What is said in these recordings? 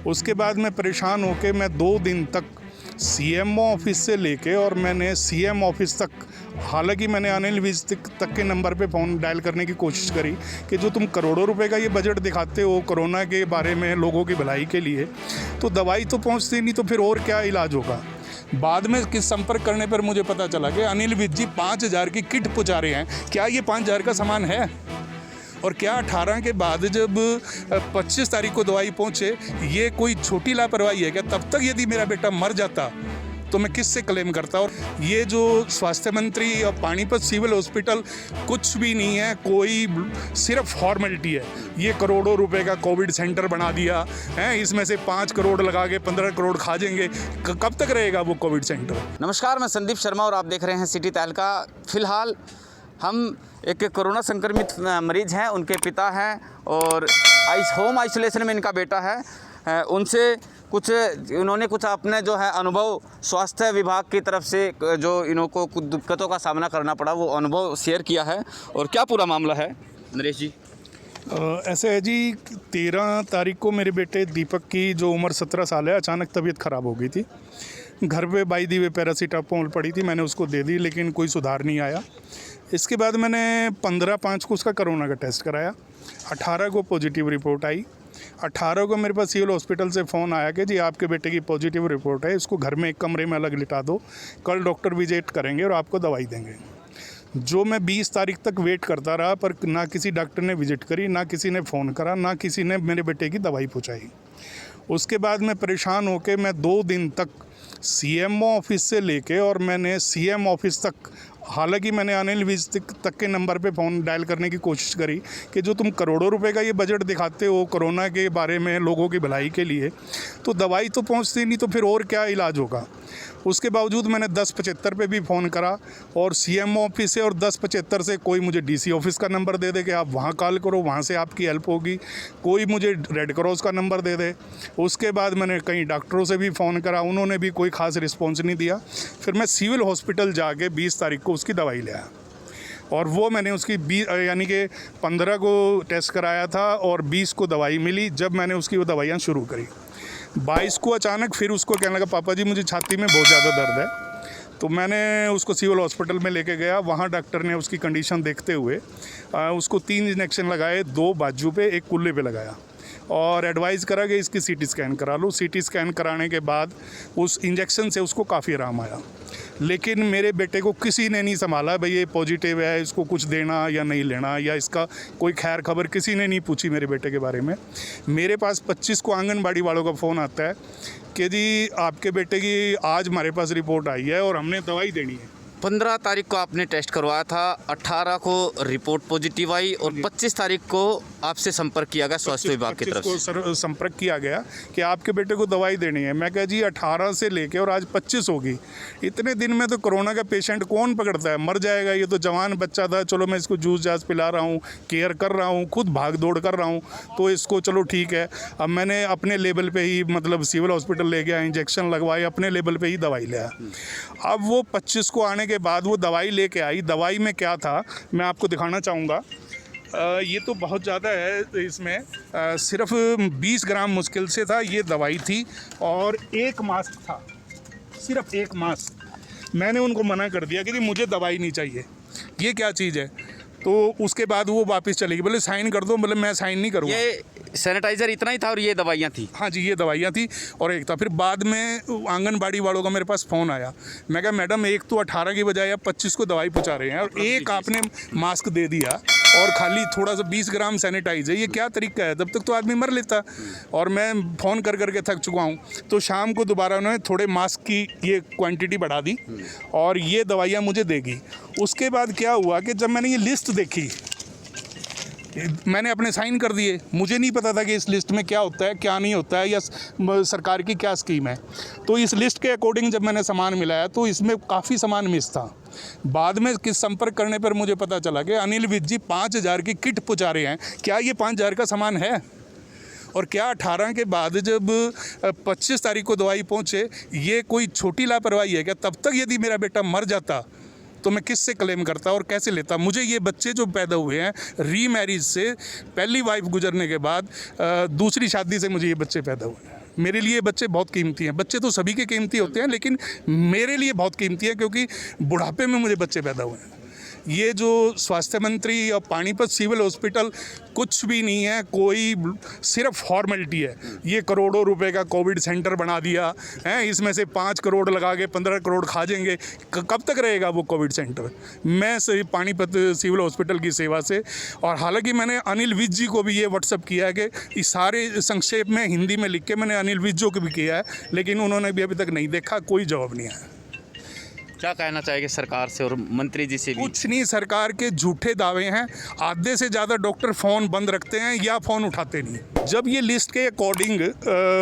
उसके बाद मैं परेशान होके मैं 2 दिन तक सीएमओ ऑफिस से लेके और मैंने सीएम ऑफिस तक, हालांकि मैंने अनिल विज तक के नंबर पे फ़ोन डायल करने की कोशिश करी कि जो तुम करोड़ों रुपए का ये बजट दिखाते हो कोरोना के बारे में, लोगों की भलाई के लिए, तो दवाई तो पहुंचती नहीं, तो फिर और क्या इलाज होगा। बाद में किस संपर्क करने पर मुझे पता चला कि अनिल विज जी 5,000 की किट पहुँचा रहे हैं। क्या ये 5,000 का सामान है? और क्या 18 के बाद जब 25 तारीख को दवाई पहुंचे, ये कोई छोटी लापरवाही है क्या? तब तक यदि मेरा बेटा मर जाता तो मैं किससे क्लेम करता? और ये जो स्वास्थ्य मंत्री और पानीपत सिविल हॉस्पिटल कुछ भी नहीं है, कोई सिर्फ फॉर्मेलिटी है। ये करोड़ों रुपए का कोविड सेंटर बना दिया है, इसमें से 5 करोड़ लगा के 15 करोड़ खा जाएंगे। कब तक रहेगा वो कोविड सेंटर? नमस्कार, मैं संदीप शर्मा और आप देख रहे हैं सिटी तहलका। फिलहाल हम एक कोरोना संक्रमित मरीज हैं, उनके पिता हैं और होम आइसोलेशन में इनका बेटा है। उनसे उन्होंने कुछ अपने जो है अनुभव स्वास्थ्य विभाग की तरफ से जो इनको कुछ दिक्कतों का सामना करना पड़ा, वो अनुभव शेयर किया है। और क्या पूरा मामला है नरेश जी? ऐसे है जी, 13 तारीख को मेरे बेटे दीपक की जो उम्र 17 साल है, अचानक तबीयत ख़राब हो गई थी। घर पे बाई दी हुए पैरासीटामोल पड़ी थी, मैंने उसको दे दी, लेकिन कोई सुधार नहीं आया। इसके बाद मैंने 15/5 को उसका कोरोना का टेस्ट कराया। 18 को पॉजिटिव रिपोर्ट आई। 18 को मेरे पास सिविल हॉस्पिटल से फ़ोन आया कि जी आपके बेटे की पॉजिटिव रिपोर्ट है, इसको घर में एक कमरे में अलग लिटा दो, कल डॉक्टर विजिट करेंगे और आपको दवाई देंगे। जो मैं 20 तारीख तक वेट करता रहा, पर ना किसी डॉक्टर ने विजिट करी, ना किसी ने फ़ोन करा, ना किसी ने मेरे बेटे की दवाई पहुँचाई। उसके बाद मैं परेशान होकर मैं 2 दिन तक सीएमओ ऑफिस से लेके और मैंने सीएम ऑफिस तक, हालांकि मैंने अनिल विज तक के नंबर पे फ़ोन डायल करने की कोशिश करी कि जो तुम करोड़ों रुपए का ये बजट दिखाते हो कोरोना के बारे में, लोगों की भलाई के लिए, तो दवाई तो पहुंचती नहीं, तो फिर और क्या इलाज होगा। उसके बावजूद मैंने 1075 पे भी फ़ोन करा और सीएम ऑफिस से, और 1075 से कोई मुझे डीसी ऑफिस का नंबर दे दे कि आप वहाँ कॉल करो, वहाँ से आपकी हेल्प होगी, कोई मुझे रेड क्रॉस का नंबर दे दे। उसके बाद मैंने कई डॉक्टरों से भी फ़ोन करा, उन्होंने भी कोई ख़ास रिस्पॉन्स नहीं दिया। फिर मैं सिविल हॉस्पिटल जाके 20 तारीख को उसकी दवाई ले आया, और वो मैंने उसकी यानी कि 15 को टेस्ट कराया था और 20 को दवाई मिली। जब मैंने उसकी वो दवाइयाँ शुरू करी, 22 को अचानक फिर उसको कहने लगा पापा जी मुझे छाती में बहुत ज़्यादा दर्द है। तो मैंने उसको सिविल हॉस्पिटल में लेके गया। वहाँ डॉक्टर ने उसकी कंडीशन देखते हुए उसको 3 इंजेक्शन लगाए, 2 बाजू पे, 1 कुल्ले पे लगाया, और एडवाइज़ करा कि इसकी सीटी स्कैन करा लो। सीटी स्कैन कराने के बाद उस इंजेक्शन से उसको काफ़ी आराम आया। लेकिन मेरे बेटे को किसी ने नहीं संभाला, भाई ये पॉजिटिव है, इसको कुछ देना या नहीं लेना, या इसका कोई खैर खबर किसी ने नहीं पूछी मेरे बेटे के बारे में। मेरे पास 25 को आंगनबाड़ी वालों का फ़ोन आता है कि जी आपके बेटे की आज हमारे पास रिपोर्ट आई है और हमने दवाई देनी है। 15 तारीख को आपने टेस्ट करवाया था, 18 को रिपोर्ट पॉजिटिव आई और 25 तारीख को आपसे संपर्क किया गया स्वास्थ्य विभाग की तरफ से। संपर्क किया गया कि आपके बेटे को दवाई देनी है। मैं कहा जी 18 से लेके और आज 25 होगी, इतने दिन में तो कोरोना का पेशेंट कौन पकड़ता है, मर जाएगा, ये तो जवान बच्चा था, चलो मैं इसको जूस जास पिला रहा हूँ, केयर कर रहा हूँ, खुद भाग दौड़ कर रहा हूँ, तो इसको चलो ठीक है। अब मैंने अपने लेवल पे ही, मतलब सिविल हॉस्पिटल ले गया, इंजेक्शन लगवाए, अपने लेवल पे ही दवाई लिया। अब वो 25 को आने के बाद वो दवाई लेके आई। दवाई में क्या था मैं आपको दिखाना चाहूँगा। ये तो बहुत ज़्यादा है, इसमें सिर्फ 20 ग्राम मुश्किल से था, ये दवाई थी, और 1 मास्क था, सिर्फ 1 मास्क। मैंने उनको मना कर दिया कि जी मुझे दवाई नहीं चाहिए, ये क्या चीज़ है। तो उसके बाद वो वापस चलेगी, बोले साइन कर दो, बोले मैं साइन नहीं करूँगा। ये सैनिटाइज़र इतना ही था और ये दवाइयाँ थी? हाँ जी, ये दवाइयाँ थी और एक था। फिर बाद में आंगनबाड़ी वालों का मेरे पास फ़ोन आया। मैं कहा मैडम एक तो 18 की बजाय आप 25 को दवाई पहुँचा रहे हैं और एक आपने मास्क दे दिया और खाली थोड़ा सा 20 ग्राम सैनिटाइज है, ये क्या तरीका है? तब तक तो आदमी मर लेता। और मैं फ़ोन कर करके थक चुका हूँ। तो शाम को दोबारा उन्होंने थोड़े मास्क की ये क्वांटिटी बढ़ा दी और ये दवाइयाँ मुझे देगी। उसके बाद क्या हुआ कि जब मैंने ये लिस्ट देखी, मैंने अपने साइन कर दिए। मुझे नहीं पता था कि इस लिस्ट में क्या होता है, क्या नहीं होता है, या सरकार की क्या स्कीम है। तो इस लिस्ट के अकॉर्डिंग जब मैंने सामान मिलाया तो इसमें काफ़ी सामान मिस था। बाद में किस संपर्क करने पर मुझे पता चला कि अनिल विज जी 5,000 की किट पहुँचा रहे हैं। क्या ये 5,000 का सामान है? और क्या 18 के बाद जब 25 तारीख को दवाई पहुँचे, ये कोई छोटी लापरवाही है क्या? तब तक यदि मेरा बेटा मर जाता तो मैं किससे क्लेम करता और कैसे लेता। मुझे ये बच्चे जो पैदा हुए हैं रीमैरिज से, पहली वाइफ गुजरने के बाद दूसरी शादी से मुझे ये बच्चे पैदा हुए हैं। मेरे लिए बच्चे बहुत कीमती हैं। बच्चे तो सभी के कीमती होते हैं, लेकिन मेरे लिए बहुत कीमती है क्योंकि बुढ़ापे में मुझे बच्चे पैदा हुए हैं। ये जो स्वास्थ्य मंत्री और पानीपत सिविल हॉस्पिटल कुछ भी नहीं है, कोई सिर्फ फॉर्मेलिटी है। ये करोड़ों रुपए का कोविड सेंटर बना दिया है, इसमें से 5 करोड़ लगा के 15 करोड़ खा जाएंगे। कब तक रहेगा वो कोविड सेंटर। मैं से पानीपत सिविल हॉस्पिटल की सेवा से, और हालांकि मैंने अनिल विज जी को भी ये व्हाट्सअप किया है कि इस सारे संक्षेप में हिंदी में लिख के मैंने अनिल विज जी को भी किया है, लेकिन उन्होंने भी अभी तक नहीं देखा, कोई जवाब नहीं आया। क्या कहना चाहेंगे सरकार से और मंत्री जी से भी? कुछ नहीं, सरकार के झूठे दावे हैं। आधे से ज़्यादा डॉक्टर फ़ोन बंद रखते हैं या फ़ोन उठाते नहीं। जब ये लिस्ट के अकॉर्डिंग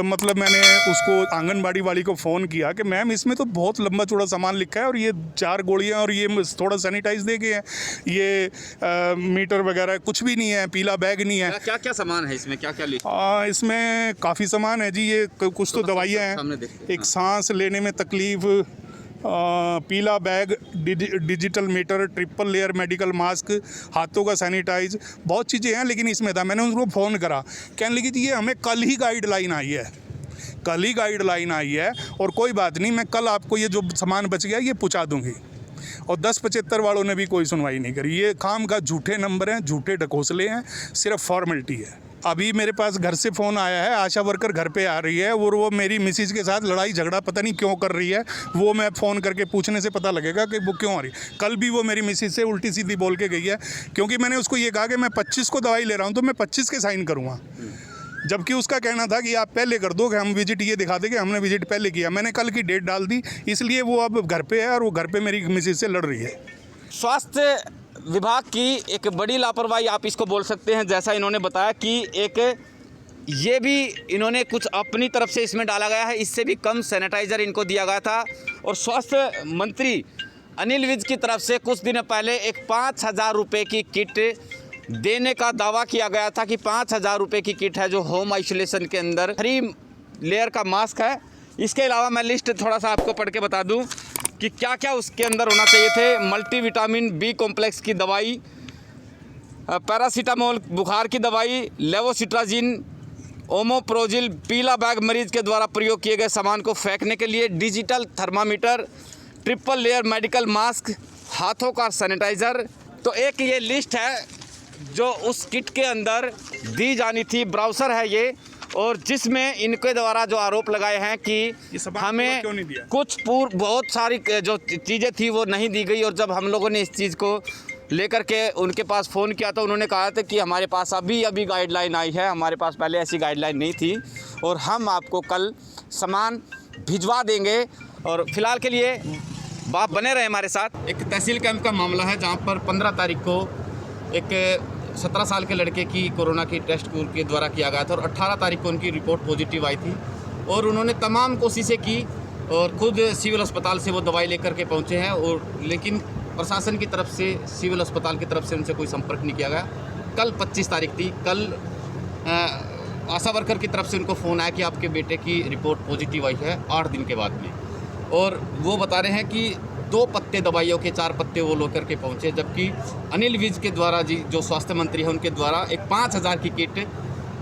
मतलब मैंने उसको आंगनबाड़ी वाली को फ़ोन किया कि मैम इसमें तो बहुत लंबा चौड़ा सामान लिखा है और ये 4 गोलियां और ये थोड़ा सैनिटाइज दे गए हैं, ये मीटर वगैरह कुछ भी नहीं है, पीला बैग नहीं है। क्या क्या सामान है इसमें, क्या क्या लिखा? इसमें काफ़ी सामान है जी। ये कुछ तो दवाइयाँ हैं, एक सांस लेने में तकलीफ़, पीला bag, digital meter, triple layer medical mask, हाथों का सैनिटाइज, बहुत चीज़ें हैं। लेकिन इसमें था, मैंने उनको फ़ोन करा, कहने लगी जी ये हमें कल ही गाइडलाइन आई है, कल ही गाइडलाइन आई है और कोई बात नहीं, मैं कल आपको ये जो सामान बच गया ये पहुँचा दूँगी। और 1075 वालों ने भी कोई सुनवाई नहीं करी। ये काम का झूठे नंबर हैं, झूठे ढकोसले हैं, सिर्फ फॉर्मेलिटी है। अभी मेरे पास घर से फ़ोन आया है, आशा वर्कर घर पे आ रही है और वो मेरी मिसेज के साथ लड़ाई झगड़ा पता नहीं क्यों कर रही है। वो मैं फ़ोन करके पूछने से पता लगेगा कि वो क्यों आ रही। कल भी वो मेरी मिसेज से उल्टी सीधी बोल के गई है, क्योंकि मैंने उसको ये कहा कि मैं 25 को दवाई ले रहा हूँ तो मैं 25 के साइन करूँगा, जबकि उसका कहना था कि आप पहले कर दो, कि हम विजिट ये दिखा देंगे हमने विजिट पहले किया। मैंने कल की डेट डाल दी, इसलिए वो अब घर पे है और वो घर पे मेरी मिसेज से लड़ रही है। स्वास्थ्य विभाग की एक बड़ी लापरवाही आप इसको बोल सकते हैं। जैसा इन्होंने बताया कि एक ये भी इन्होंने कुछ अपनी तरफ से इसमें डाला गया है, इससे भी कम सैनिटाइज़र इनको दिया गया था। और स्वास्थ्य मंत्री अनिल विज की तरफ से कुछ दिन पहले एक 5,000 रुपये की किट देने का दावा किया गया था कि 5,000 रुपये की किट है जो होम आइसोलेशन के अंदर 3 लेयर का मास्क है। इसके अलावा मैं लिस्ट थोड़ा सा आपको पढ़ के बता दूं कि क्या क्या उसके अंदर होना चाहिए थे। मल्टीविटामिन बी कॉम्प्लेक्स की दवाई, पैरासीटामोल बुखार की दवाई, लेवोसिट्राजिन, ओमोप्रोजिल, पीला बैग मरीज के द्वारा प्रयोग किए गए सामान को फेंकने के लिए, digital thermometer, triple layer medical mask, हाथों का सैनिटाइज़र। तो एक ये लिस्ट है जो उस किट के अंदर दी जानी थी। ब्राउज़र है ये, और जिसमें इनके द्वारा जो आरोप लगाए हैं कि हमें क्यों नहीं दिया? कुछ बहुत सारी जो चीज़ें थी वो नहीं दी गई। और जब हम लोगों ने इस चीज़ को लेकर के उनके पास फ़ोन किया तो उन्होंने कहा था कि हमारे पास अभी गाइडलाइन आई है, हमारे पास पहले ऐसी गाइडलाइन नहीं थी और हम आपको कल सामान भिजवा देंगे। और फिलहाल के लिए आप बने रहे हमारे साथ। एक तहसील कैंप का मामला है जहाँ पर 15 तारीख को एक 17 साल के लड़के की कोरोना की टेस्ट के द्वारा किया गया था और 18 तारीख को उनकी रिपोर्ट पॉजिटिव आई थी। और उन्होंने तमाम कोशिशें की और खुद सिविल अस्पताल से वो दवाई लेकर के पहुँचे हैं, और लेकिन प्रशासन की तरफ से, सिविल अस्पताल की तरफ से उनसे कोई संपर्क नहीं किया गया। कल 25 तारीख थी, कल आशा वर्कर की तरफ से उनको फ़ोन आया कि आपके बेटे की रिपोर्ट पॉजिटिव आई है 8 दिन के बाद में। और वो बता रहे हैं कि 2 पत्ते दवाइयों के 4 पत्ते वो लेकर के पहुँचे, जबकि अनिल विज के द्वारा जी जो स्वास्थ्य मंत्री है उनके द्वारा एक 5,000 की किट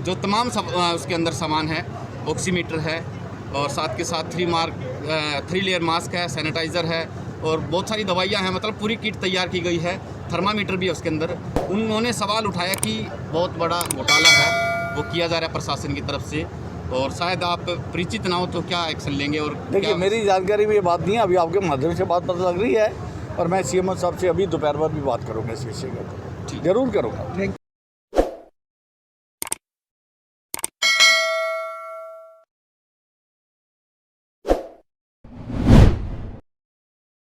जो तमाम उसके अंदर सामान है, ऑक्सीमीटर है और साथ के साथ 3 लेयर मास्क है, सैनिटाइज़र है और बहुत सारी दवाइयाँ हैं, मतलब पूरी किट तैयार की गई है। थर्मामीटर भी है उसके अंदर। उन्होंने सवाल उठाया कि बहुत बड़ा घोटाला है वो किया जा रहा है प्रशासन की तरफ से, और शायद आप परिचित ना हो तो क्या एक्शन लेंगे? और देखिए, मेरी जानकारी में ये बात नहीं है, अभी आपके माध्यम से बात पता लग रही है और मैं सीएम साहब से अभी दोपहर बाद भी बात करूँगा इस विषय में, जरूर करूँगा।